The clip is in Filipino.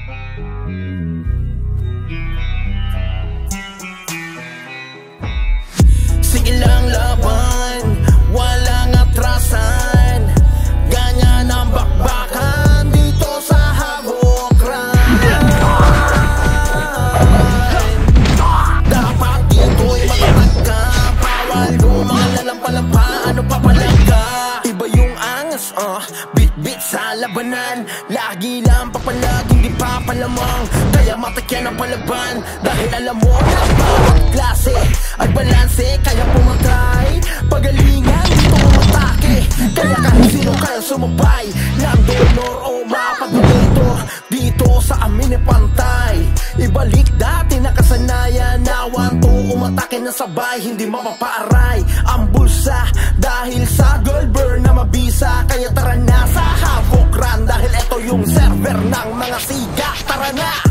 Sige lang laban, walang atrasan. Ganyan ang bakbakan dito sa Havoc Run. Dapat dito'y matatag ka. Bawal lumalalampa-lampa, ano pa palangka. Iba yung angas, bit-bit sa labanan. Lagi lang papalaging di papalamang. Kaya matakyan ang palaban. Dahil alam mo na bawat klase ay balanse. Kaya pumatay, pagalingan dito umatake. Kaya kahit sino kaya sumabay ng donor o mapagpapito. Dito sa amin ay pantay. Ibalik dati na kasanayan. Nawan to umatake na sabay. Hindi mapapaaray ang bulsa dahil sa gold burn na mabisa. Kaya tara na sa Havoc Run. Dahil eto yung server ng mga siga. Tara na!